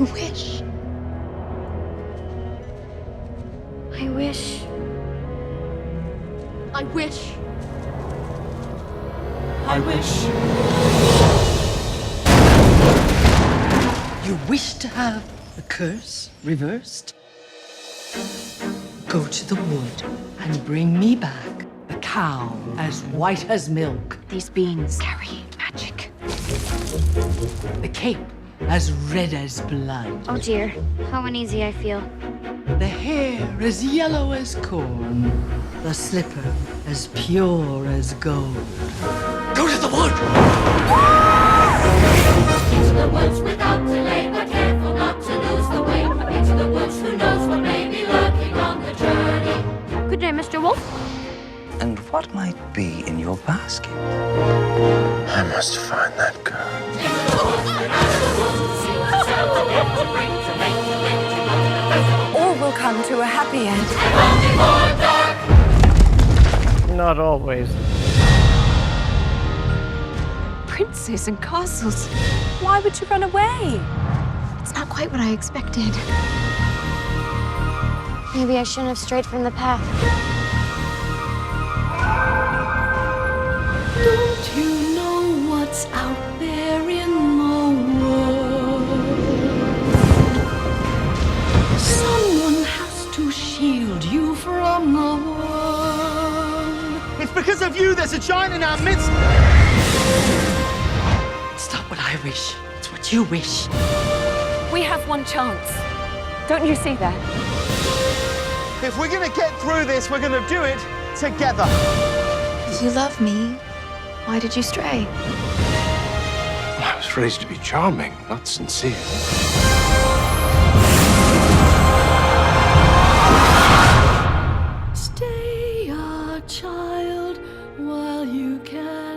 wish. I wish. I wish. I wish. You wish to have the curse reversed? Go to the wood and bring me back a cow as white as milk, These beans carry magic. the cape as red as blood, Oh dear, how uneasy I feel. the hair as yellow as corn, the slipper as pure as gold. Go to the wood! Into the woods without delay, but careful not to lose the way. Into the woods, who knows what may be lurking on the journey. Good day, Mr. Wolf. And what might be in your basket? I must find that girl. Into the woods, out of the woods, see what's out to get, to bring, to make, to live, to go to the festival. All will come to a happy end. And only more dark. Not always. Princes and castles. Why would you run away? It's not quite what I expected. Maybe I shouldn't have strayed from the path. Don't you know what's out there in the world? Someone has to shield you from the world. It's because of you there's a giant in our midst. It's not what I wish, it's what you wish. We have one chance. Don't you see that? If we're gonna get through this, we're gonna do it together. If you love me, why did you stray? I was raised to be charming, not sincere. Stay a child while you can.